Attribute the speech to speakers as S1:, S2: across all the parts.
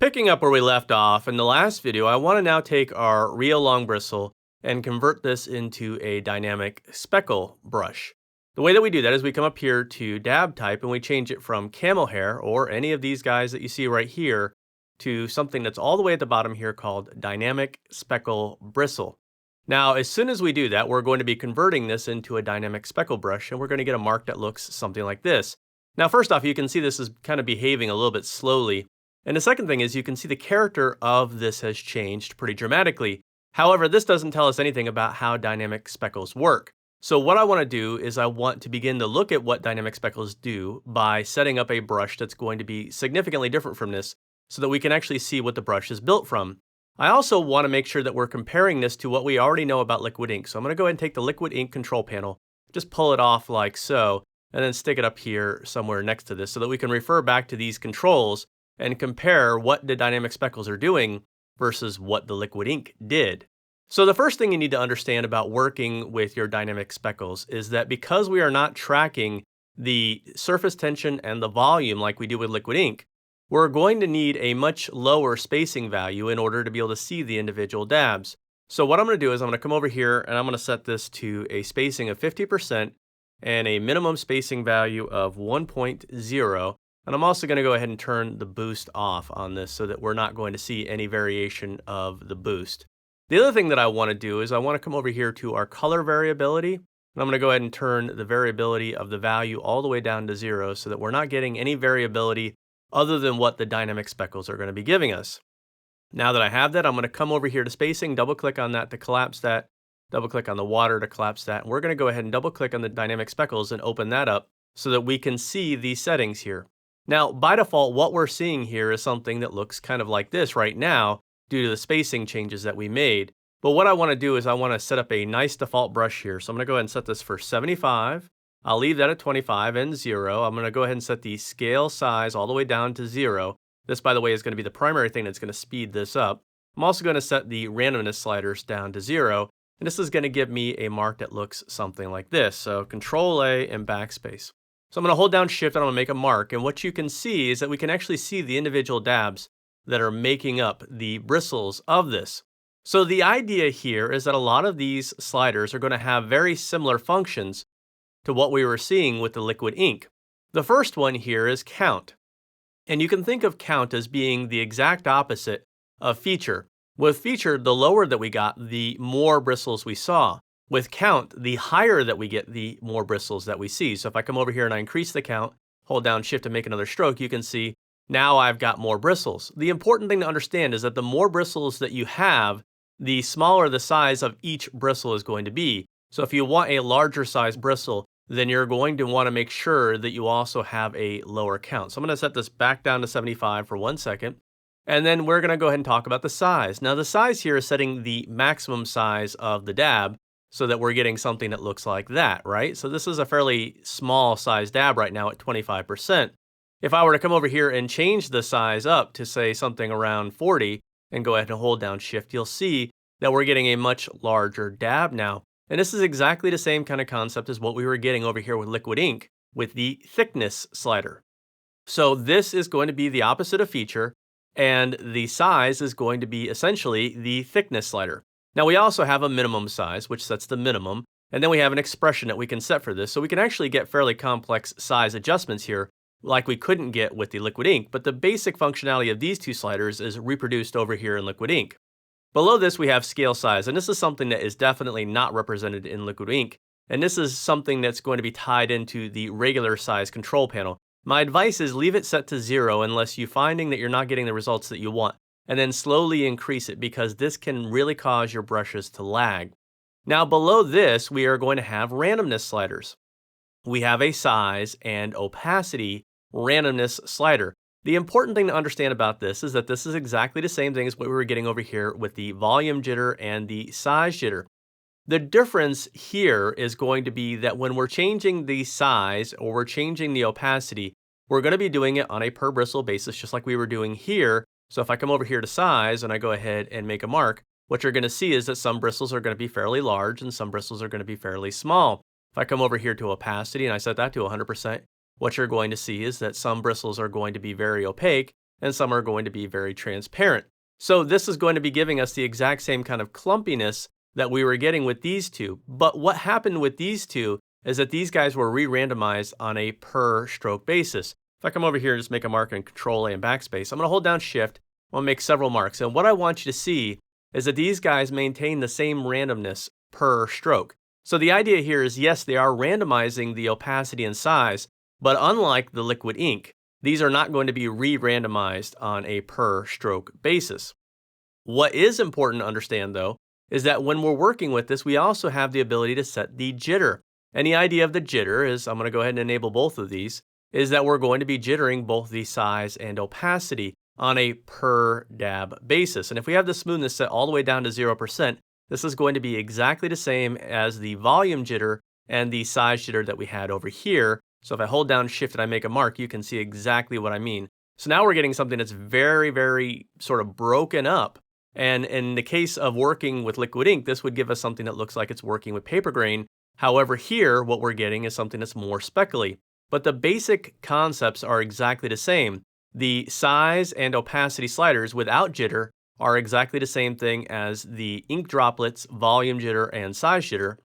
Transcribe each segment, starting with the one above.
S1: Picking up where we left off in the last video, I want to now take our real long bristle and convert this into a dynamic speckle brush. The way that we do that is we come up here to dab type and we change it from camel hair or any of these guys that you see right here to something that's all the way at the bottom here called dynamic speckle bristle. Now, as soon as we do that, we're going to be converting this into a dynamic speckle brush and we're going to get a mark that looks something like this. Now, first off, you can see this is kind of behaving a little bit slowly. And the second thing is you can see the character of this has changed pretty dramatically. However, this doesn't tell us anything about how dynamic speckles work. So what I want to do is I want to begin to look at what dynamic speckles do by setting up a brush that's going to be significantly different from this so that we can actually see what the brush is built from. I also want to make sure that we're comparing this to what we already know about liquid ink. So I'm going to go ahead and take the liquid ink control panel, just pull it off like so, and then stick it up here somewhere next to this so that we can refer back to these controls and compare what the dynamic speckles are doing versus what the liquid ink did. So the first thing you need to understand about working with your dynamic speckles is that because we are not tracking the surface tension and the volume like we do with liquid ink, we're going to need a much lower spacing value in order to be able to see the individual dabs. So what I'm going to do is I'm going to come over here and I'm going to set this to a spacing of 50% and a minimum spacing value of 1.0. And I'm also going to go ahead and turn the boost off on this so that we're not going to see any variation of the boost. The other thing that I want to do is I want to come over here to our color variability. And I'm going to go ahead and turn the variability of the value all the way down to 0 so that we're not getting any variability other than what the dynamic speckles are going to be giving us. Now that I have that, I'm going to come over here to spacing, double click on that to collapse that, double click on the water to collapse that. And we're going to go ahead and double click on the dynamic speckles and open that up so that we can see these settings here. Now, by default, what we're seeing here is something that looks kind of like this right now due to the spacing changes that we made. But what I want to do is I want to set up a nice default brush here. So I'm going to go ahead and set this for 75. I'll leave that at 25 and 0. I'm going to go ahead and set the scale size all the way down to 0. This, by the way, is going to be the primary thing that's going to speed this up. I'm also going to set the randomness sliders down to 0. And this is going to give me a mark that looks something like this. So Control A and backspace. So I'm going to hold down Shift and I'm going to make a mark. And what you can see is that we can actually see the individual dabs that are making up the bristles of this. So the idea here is that a lot of these sliders are going to have very similar functions to what we were seeing with the liquid ink. The first one here is count. And you can think of count as being the exact opposite of feature. With feature, the lower that we got, the more bristles we saw. With count, the higher that we get, the more bristles that we see. So if I come over here and I increase the count, hold down Shift and make another stroke, you can see now I've got more bristles. The important thing to understand is that the more bristles that you have, the smaller the size of each bristle is going to be. So if you want a larger size bristle, then you're going to want to make sure that you also have a lower count. So I'm going to set this back down to 75 for 1 second. And then we're going to go ahead and talk about the size. Now the size here is setting the maximum size of the dab so that we're getting something that looks like that, right? So this is a fairly small size dab right now at 25%. If I were to come over here and change the size up to say something around 40 and go ahead and hold down Shift, you'll see that we're getting a much larger dab now. And this is exactly the same kind of concept as what we were getting over here with liquid ink with the thickness slider. So this is going to be the opposite of feature, and the size is going to be essentially the thickness slider. Now we also have a minimum size, which sets the minimum, and then we have an expression that we can set for this. So we can actually get fairly complex size adjustments here like we couldn't get with the liquid ink, but the basic functionality of these two sliders is reproduced over here in liquid ink. Below this, we have scale size, and this is something that is definitely not represented in liquid ink, and this is something that's going to be tied into the regular size control panel. My advice is leave it set to 0 unless you're finding that you're not getting the results that you want, and then slowly increase it because this can really cause your brushes to lag. Now below this, we are going to have randomness sliders. We have a size and opacity randomness slider. The important thing to understand about this is that this is exactly the same thing as what we were getting over here with the volume jitter and the size jitter. The difference here is going to be that when we're changing the size or we're changing the opacity, we're going to be doing it on a per bristle basis, just like we were doing here. So if I come over here to size and I go ahead and make a mark, what you're going to see is that some bristles are going to be fairly large and some bristles are going to be fairly small. If I come over here to opacity and I set that to 100%, what you're going to see is that some bristles are going to be very opaque and some are going to be very transparent. So this is going to be giving us the exact same kind of clumpiness that we were getting with these two. But what happened with these two is that these guys were re-randomized on a per stroke basis. If I come over here and just make a mark and Control A and backspace, I'm going to hold down Shift. I'm going to make several marks. And what I want you to see is that these guys maintain the same randomness per stroke. So the idea here is, yes, they are randomizing the opacity and size, but unlike the liquid ink, these are not going to be re-randomized on a per stroke basis. What is important to understand, though, is that when we're working with this, we also have the ability to set the jitter. And the idea of the jitter is, I'm going to go ahead and enable both of these, is that we're going to be jittering both the size and opacity on a per dab basis. And if we have the smoothness set all the way down to 0%, this is going to be exactly the same as the volume jitter and the size jitter that we had over here. So if I hold down Shift and I make a mark, you can see exactly what I mean. So now we're getting something that's very, very sort of broken up. And in the case of working with liquid ink, this would give us something that looks like it's working with paper grain. However, here, what we're getting is something that's more speckly. But the basic concepts are exactly the same. The size and opacity sliders without jitter are exactly the same thing as the ink droplets, volume jitter, and size jitter.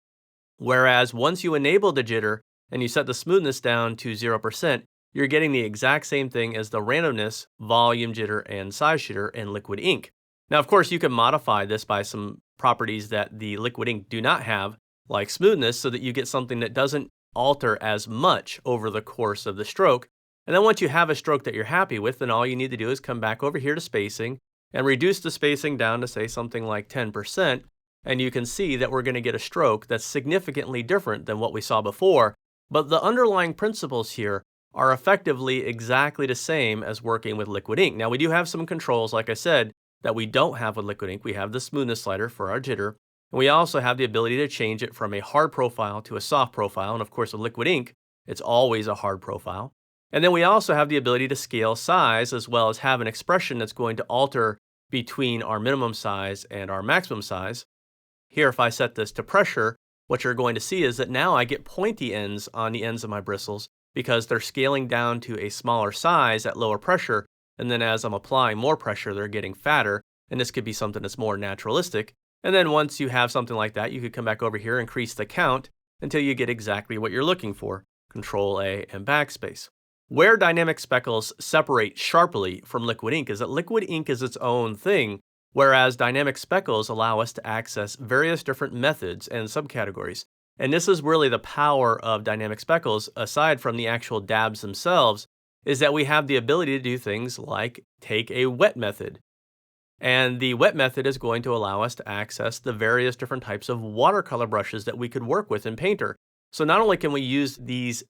S1: Whereas once you enable the jitter and you set the smoothness down to 0%, you're getting the exact same thing as the randomness, volume jitter, and size jitter in liquid ink. Now, of course, you can modify this by some properties that the liquid ink do not have, like smoothness, so that you get something that doesn't alter as much over the course of the stroke. And then once you have a stroke that you're happy with, then all you need to do is come back over here to spacing and reduce the spacing down to, say, something like 10%. And you can see that we're going to get a stroke that's significantly different than what we saw before. But the underlying principles here are effectively exactly the same as working with liquid ink. Now, we do have some controls, like I said, that we don't have with liquid ink. We have the smoothness slider for our jitter. And we also have the ability to change it from a hard profile to a soft profile. And of course, with liquid ink, it's always a hard profile. And then we also have the ability to scale size, as well as have an expression that's going to alter between our minimum size and our maximum size. Here, if I set this to pressure, what you're going to see is that now I get pointy ends on the ends of my bristles because they're scaling down to a smaller size at lower pressure. And then as I'm applying more pressure, they're getting fatter. And this could be something that's more naturalistic. And then once you have something like that, you could come back over here, increase the count until you get exactly what you're looking for. Control A and backspace. Where dynamic speckles separate sharply from liquid ink is that liquid ink is its own thing, whereas dynamic speckles allow us to access various different methods and subcategories. And this is really the power of dynamic speckles, aside from the actual dabs themselves, is that we have the ability to do things like take a wet method. And the wet method is going to allow us to access the various different types of watercolor brushes that we could work with in Painter. So not only can we use these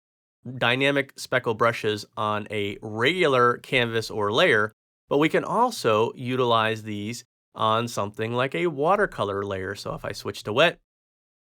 S1: dynamic speckle brushes on a regular canvas or layer, but we can also utilize these on something like a watercolor layer. So if I switch to wet,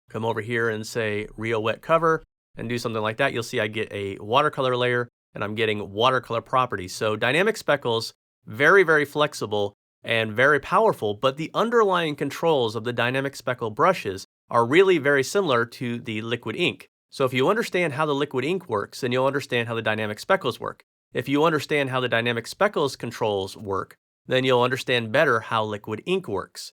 S1: come over here and say real wet cover and do something like that, you'll see I get a watercolor layer and I'm getting watercolor properties. So dynamic speckles, very, very flexible and very powerful, but the underlying controls of the dynamic speckle brushes are really very similar to the liquid ink. So if you understand how the liquid ink works, then you'll understand how the dynamic speckles work. If you understand how the dynamic speckles controls work, then you'll understand better how liquid ink works.